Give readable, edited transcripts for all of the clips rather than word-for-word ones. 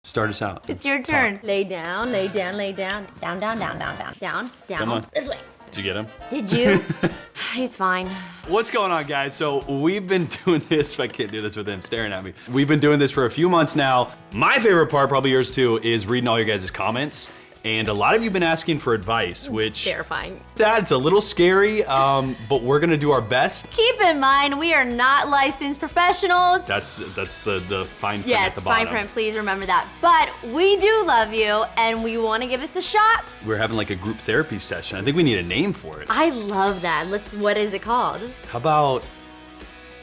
Start us out. It's your turn. Lay down, lay down, lay down. Down, down, down, down, down, down, down. Come on. This way. Did you get him? Did you? He's fine. What's going on, guys? So we've been doing this, I can't do this with him staring at me. We've been doing this for a few months now. My favorite part, probably yours too, is reading all your guys' comments. And a lot of you have been asking for advice, which It's terrifying. That's a little scary, but we're gonna do our best. Keep in mind, we are not licensed professionals. That's the fine print Yes, at the bottom. fine print, please remember that. But we do love you, and we wanna give this a shot. We're having like a group therapy session. I think we need a name for it. I love that. What is it called? How about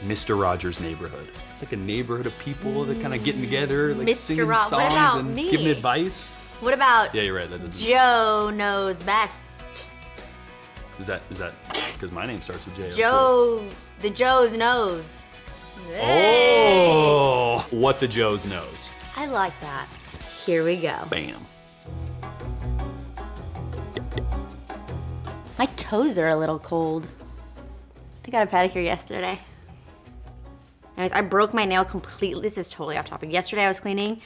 Mr. Rogers' Neighborhood? It's like a neighborhood of people that kind of getting together, like Mr. singing What songs about and me? giving advice. What about Yeah, you're right, that doesn't. Joe knows best? Is that, because my name starts with J. Joe, the Joe's knows. Oh, what the Joe's knows. I like that. Here we go. Bam. My toes are a little cold. I got a pedicure yesterday. Anyways, I broke my nail completely. This is totally off topic. Yesterday I was cleaning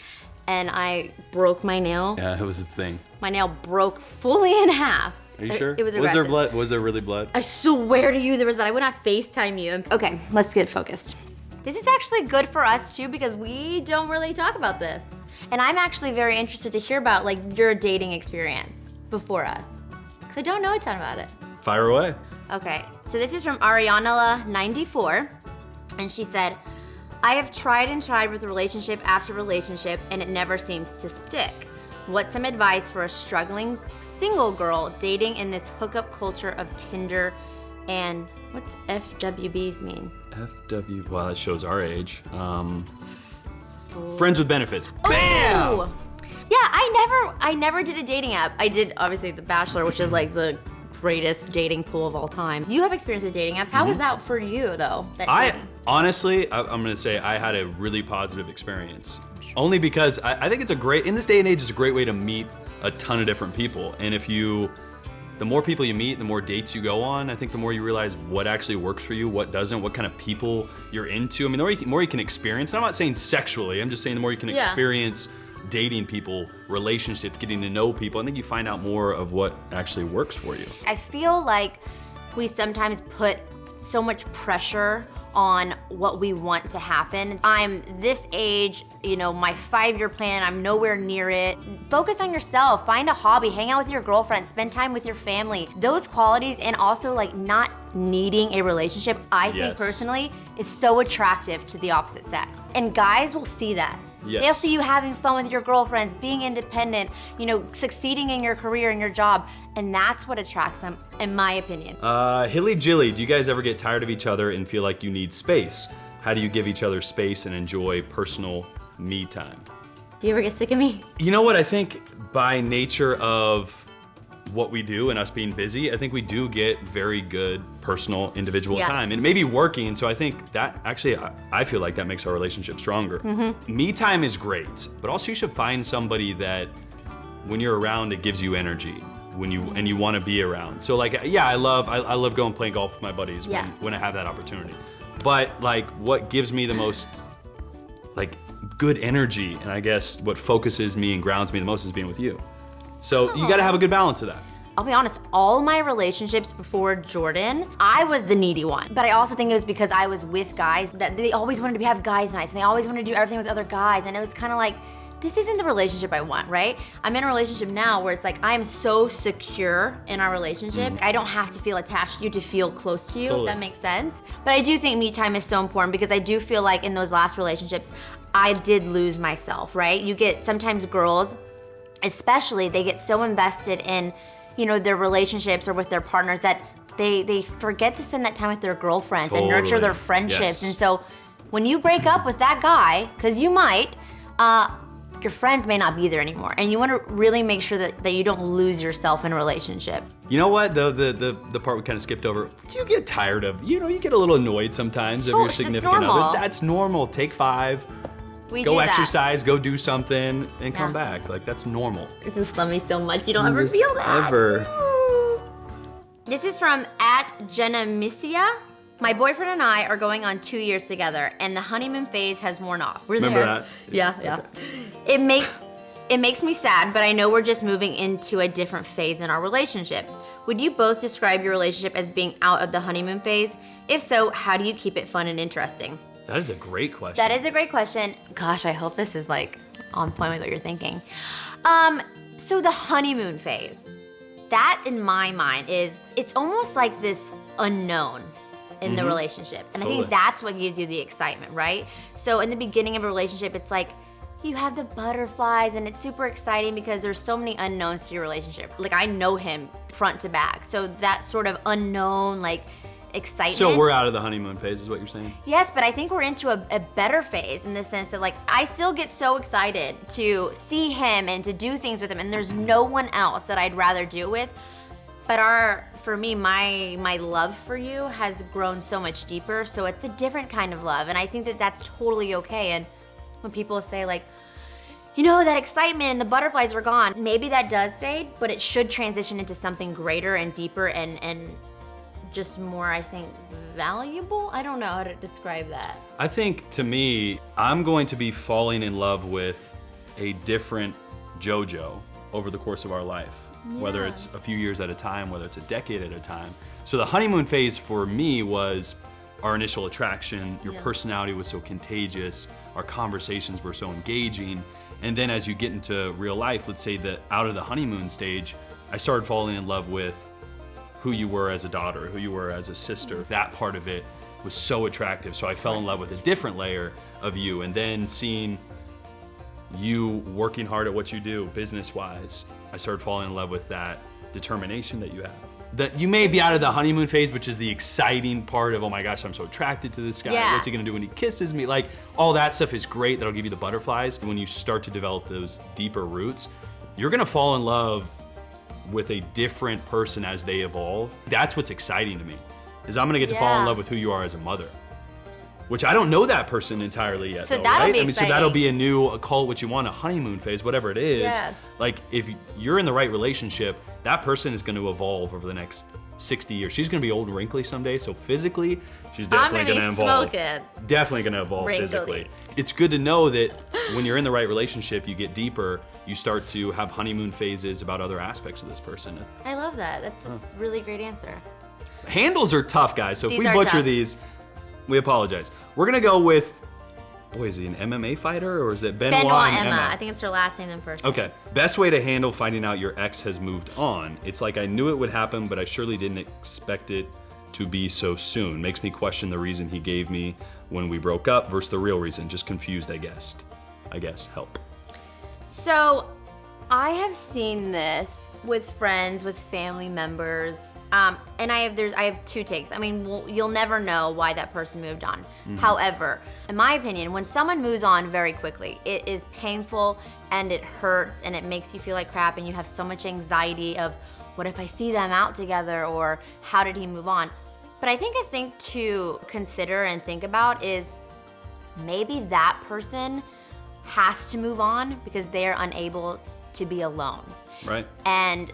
and I broke my nail. Yeah, it was the thing. My nail broke fully in half. Are you sure? It was Was there aggressive. blood? Was there really blood? I swear to you there was blood. I would not FaceTime you. Okay, let's get focused. This is actually good for us too because we don't really talk about this. And I'm actually very interested to hear about like your dating experience before us. Because I don't know a ton about it. Fire away. Okay, so this is from Arianala94, and she said, I have tried and tried with relationship after relationship, and it never seems to stick. What's some advice for a struggling single girl dating in this hookup culture of Tinder and what's FWBs mean? FW, well, that shows our age. Friends with benefits. Bam! Oh! Yeah, I never did a dating app. I did obviously The Bachelor, which is like the greatest dating pool of all time. You have experience with dating apps. How was that for you though? Honestly, I'm gonna say I had a really positive experience. Only because I think it's in this day and age, it's a great way to meet a ton of different people. And the more people you meet, the more dates you go on, I think the more you realize what actually works for you, what doesn't, what kind of people you're into. I mean, the more you can experience, and I'm not saying sexually, I'm just saying the more you can experience dating people, relationships, getting to know people, I think you find out more of what actually works for you. I feel like we sometimes put so much pressure on what we want to happen. I'm this age, you know, my 5-year plan, I'm nowhere near it. Focus on yourself, find a hobby, hang out with your girlfriend, spend time with your family. Those qualities, and also like not needing a relationship, I think personally, is so attractive to the opposite sex. And guys will see that. Yes. They'll see you having fun with your girlfriends, being independent, you know, succeeding in your career and your job, and that's what attracts them, in my opinion. Hilly Jilly, do you guys ever get tired of each other and feel like you need space? How do you give each other space and enjoy personal me time? Do you ever get sick of me? You know what, I think by nature of what we do and us being busy, I think we do get very good personal individual time. And it may be working, so I think that actually, I feel like that makes our relationship stronger. Me time is great, but also you should find somebody that when you're around, it gives you energy. And you want to be around. So like, yeah, I love going playing golf with my buddies when I have that opportunity. But like, what gives me the most like good energy, and I guess what focuses me and grounds me the most is being with you. So you got to have a good balance of that. I'll be honest, all my relationships before Jordan, I was the needy one. But I also think it was because I was with guys that they always wanted to have guys nights, and they always wanted to do everything with other guys, and it was kind of like, this isn't the relationship I want, right? I'm in a relationship now where it's like, I'm so secure in our relationship. I don't have to feel attached to you to feel close to you, if that makes sense. But I do think me time is so important because I do feel like in those last relationships, I did lose myself, right? You get, sometimes girls, especially, they get so invested in, you know, their relationships or with their partners that they forget to spend that time with their girlfriends and nurture their friendships. And so when you break up with that guy, because you might, your friends may not be there anymore. And you want to really make sure that you don't lose yourself in a relationship. You know what, the part we kind of skipped over, you get tired of, you know, you get a little annoyed sometimes of your significant other. That's normal, take 5. Go exercise, go do something, and come back. Like, that's normal. You just love me so much, you don't ever feel that. Ever. This is from @Jenamisia. My boyfriend and I are going on 2 years together, and the honeymoon phase has worn off. We're Remember there. that? Yeah. Okay. It makes It makes me sad, but I know we're just moving into a different phase in our relationship. Would you both describe your relationship as being out of the honeymoon phase? If so, how do you keep it fun and interesting? That is a great question. That is a great question. Gosh, I hope this is like on point with what you're thinking. So the honeymoon phase, that in my mind it's almost like this unknown in the relationship. And I think that's what gives you the excitement, right? So in the beginning of a relationship, it's like you have the butterflies and it's super exciting because there's so many unknowns to your relationship. Like I know him front to back. So that sort of unknown, like excitement. So we're out of the honeymoon phase is what you're saying? Yes, but I think we're into a better phase in the sense that like I still get so excited to see him and to do things with him, and there's no one else that I'd rather do it with. But for me, my love for you has grown so much deeper, so it's a different kind of love, and I think that that's totally okay. And when people say like, you know, that excitement and the butterflies are gone, maybe that does fade, but it should transition into something greater and deeper and just more, I think, valuable? I don't know how to describe that. I think, to me, I'm going to be falling in love with a different Jojo over the course of our life. Yeah. Whether it's a few years at a time, whether it's a decade at a time. So the honeymoon phase for me was our initial attraction, your personality was so contagious, our conversations were so engaging, and then as you get into real life, let's say that out of the honeymoon stage, I started falling in love with who you were as a daughter, who you were as a sister. That part of it was so attractive. So I fell in love with a different layer of you. And then seeing you working hard at what you do business-wise, I started falling in love with that determination that you have. That you may be out of the honeymoon phase, which is the exciting part of, oh my gosh, I'm so attracted to this guy. Yeah. What's he gonna do when he kisses me? Like, all that stuff is great, that'll give you the butterflies. And when you start to develop those deeper roots, you're gonna fall in love with a different person as they evolve. That's what's exciting to me, is I'm gonna get to fall in love with who you are as a mother. Which I don't know that person entirely yet, so though, that'll right? be I mean, so that'll be a new, call it what you want, a honeymoon phase, whatever it is. Yeah. Like, if you're in the right relationship, that person is gonna evolve over the next 60 years. She's gonna be old and wrinkly someday, so physically, she's definitely gonna evolve. Definitely gonna evolve physically. It's good to know that when you're in the right relationship, you get deeper, you start to have honeymoon phases about other aspects of this person. I love that. That's a really great answer. Handles are tough, guys, so if we are butcher tough. these, we apologize. We're gonna go with, boy, is he an MMA fighter or is it Benoit and Emma? I think it's her last name in person. Okay, best way to handle finding out your ex has moved on. It's like I knew it would happen, but I surely didn't expect it to be so soon. Makes me question the reason he gave me when we broke up versus the real reason. Just confused, I guess. Help. So, I have seen this with friends, with family members, and I have two takes. I mean, you'll never know why that person moved on. However, in my opinion, when someone moves on very quickly, it is painful and it hurts and it makes you feel like crap and you have so much anxiety of, what if I see them out together, or how did he move on? But I think a thing to consider and think about is maybe that person has to move on because they are unable to be alone. Right. And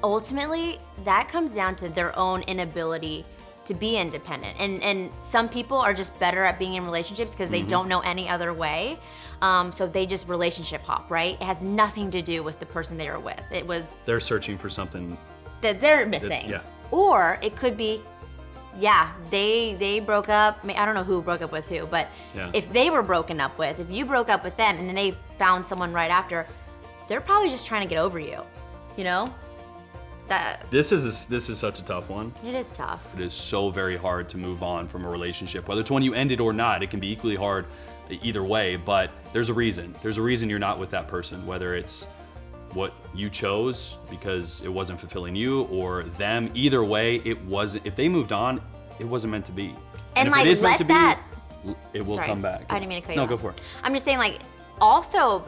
ultimately, that comes down to their own inability to be independent. And some people are just better at being in relationships because they don't know any other way. So they just relationship hop, right? It has nothing to do with the person they were with. It was They're searching for something that they're missing. yeah. Or it could be, they broke up. I don't know who broke up with who, but if they were broken up with, if you broke up with them and then they found someone right after, they're probably just trying to get over you, you know? This is such a tough one. It is tough. It is so very hard to move on from a relationship, whether it's one you ended or not. It can be equally hard either way, but there's a reason. There's a reason you're not with that person, whether it's what you chose because it wasn't fulfilling you, or them. Either way, it wasn't. If they moved on, it wasn't meant to be. And if like, it is meant to be, that, it will come back. I didn't mean to cut you No, off. go for it. I'm just saying, like, also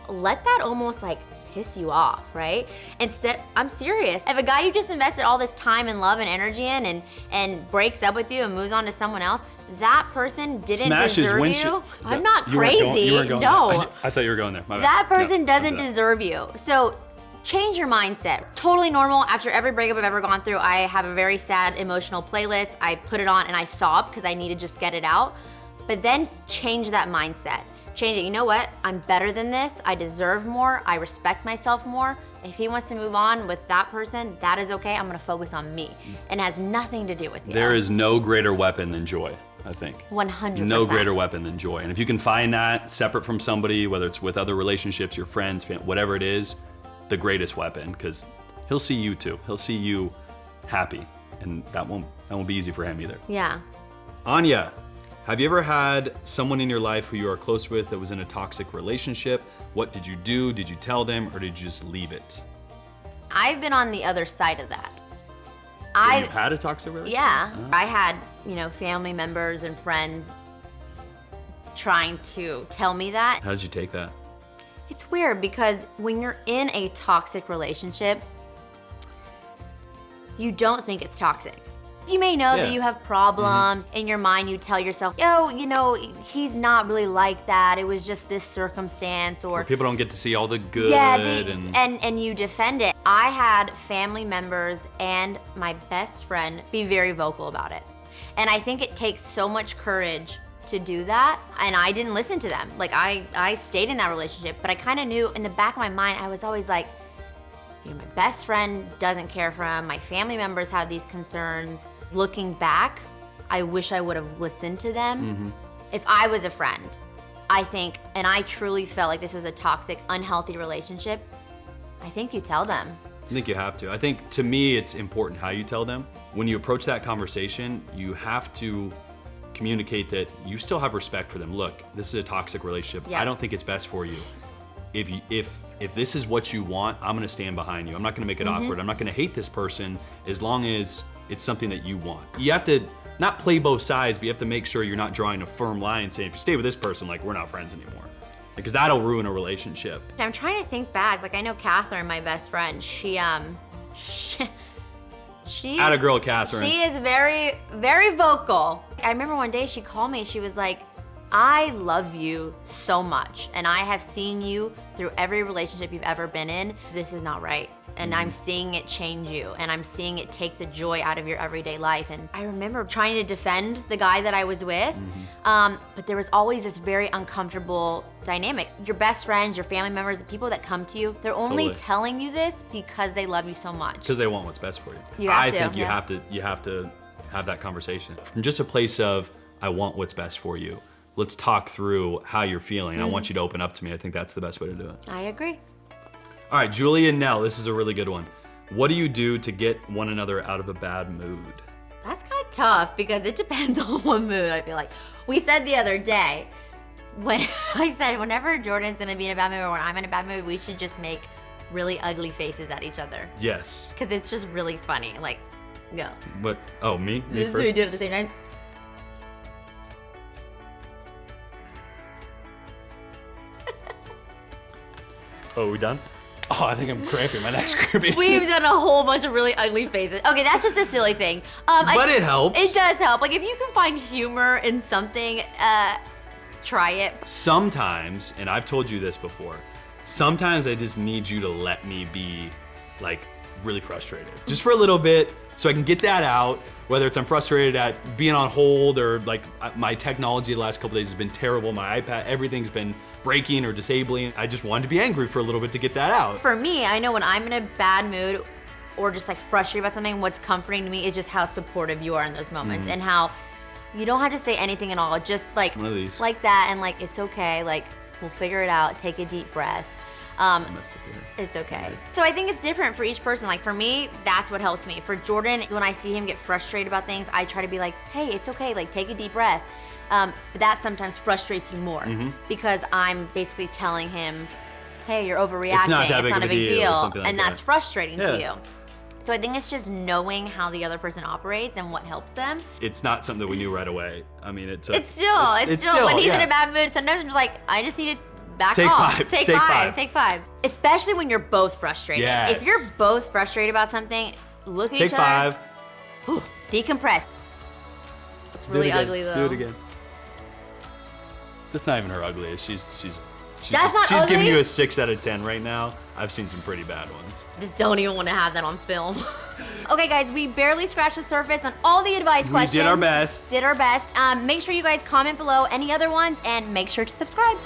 let that almost like piss you off, right? Instead, I'm serious. If a guy you just invested all this time and love and energy in and breaks up with you and moves on to someone else, that person didn't deserve you. I'm not crazy. No. I thought you were going there. My bad. That person doesn't deserve you. So change your mindset. Totally normal. After every breakup I've ever gone through, I have a very sad emotional playlist. I put it on and I sob because I need to just get it out. But then change that mindset. change it. You know what? I'm better than this. I deserve more. I respect myself more. If he wants to move on with that person, that is okay. I'm gonna focus on me. And it has nothing to do with you. There is no greater weapon than joy, I think. 100%. No greater weapon than joy. And if you can find that separate from somebody, whether it's with other relationships, your friends, whatever it is, the greatest weapon, because he'll see you too. He'll see you happy, and that won't be easy for him either. Yeah. Anya, have you ever had someone in your life who you are close with that was in a toxic relationship? What did you do? Did you tell them, or did you just leave it? I've been on the other side of that. You've had a toxic relationship? Yeah. I had, family members and friends trying to tell me that. How did you take that? It's weird because when you're in a toxic relationship, you don't think it's toxic. You may know that you have problems. In your mind, you tell yourself, he's not really like that. It was just this circumstance, or people don't get to see all the good. And you defend it. I had family members and my best friend be very vocal about it. And I think it takes so much courage to do that. And I didn't listen to them. Like I stayed in that relationship, but I kind of knew in the back of my mind, I was always like, my best friend doesn't care for him. My family members have these concerns. Looking back, I wish I would have listened to them. If I was a friend, I think, and I truly felt like this was a toxic, unhealthy relationship, I think you tell them. I think you have to. I think, to me, it's important how you tell them. When you approach that conversation, you have to communicate that you still have respect for them. Look, this is a toxic relationship. Yes. I don't think it's best for you. If this is what you want, I'm gonna stand behind you. I'm not gonna make it awkward. I'm not gonna hate this person as long as it's something that you want. You have to not play both sides, but you have to make sure you're not drawing a firm line saying, if you stay with this person, like, we're not friends anymore. Because that'll ruin a relationship. I'm trying to think back. Like, I know Catherine, my best friend, she Atta girl, Catherine. She is very, very vocal. I remember one day she called me, she was like, I love you so much, and I have seen you through every relationship you've ever been in. This is not right. And I'm seeing it change you, and I'm seeing it take the joy out of your everyday life. And I remember trying to defend the guy that I was with, but there was always this very uncomfortable dynamic. Your best friends, your family members, the people that come to you, they're only telling you this because they love you so much. Because they want what's best for you. I think you have to have that conversation from just a place of, I want what's best for you. Let's talk through how you're feeling. I want you to open up to me. I think that's the best way to do it. I agree. All right, Julie and Nell, this is a really good one. What do you do to get one another out of a bad mood? That's kind of tough because it depends on what mood, I feel like. We said the other day, when I said whenever Jordan's gonna be in a bad mood or when I'm in a bad mood, we should just make really ugly faces at each other. Yes. Because it's just really funny. Like, go. What? Oh, me? Me So first? we do it at the same time. Oh, we done? Oh, I think I'm cramping. My neck's cramping. We've done a whole bunch of really ugly faces. Okay, that's just a silly thing. But it helps. It does help. Like, if you can find humor in something, try it. Sometimes, and I've told you this before, sometimes I just need you to let me be, like, really frustrated. Just for a little bit, so I can get that out. Whether it's I'm frustrated at being on hold, or like my technology the last couple days has been terrible, my iPad, everything's been breaking or disabling. I just wanted to be angry for a little bit to get that out. For me, I know when I'm in a bad mood or just like frustrated about something, what's comforting to me is just how supportive you are in those moments and how you don't have to say anything at all. Just like that, and like, it's okay, like, we'll figure it out, take a deep breath. It's okay. So I think it's different for each person. Like, for me, that's what helps me. For Jordan, when I see him get frustrated about things, I try to be like, hey, it's okay, like, take a deep breath. But that sometimes frustrates you more because I'm basically telling him, hey, you're overreacting, it's not a big deal. And that's frustrating to you. So I think it's just knowing how the other person operates and what helps them. It's not something that we knew right away. I mean, it's still when he's in a bad mood, sometimes I'm just like, I just need to back off. Take five. Especially when you're both frustrated. Yes. If you're both frustrated about something, look at each other. Take 5. Decompress. It's really ugly though. Do it again. That's not even her ugliest. She's ugly? giving you a 6 out of 10 right now. I've seen some pretty bad ones. Just don't even want to have that on film. Okay, guys, we barely scratched the surface on all the advice questions. We did our best. Make sure you guys comment below any other ones and make sure to subscribe.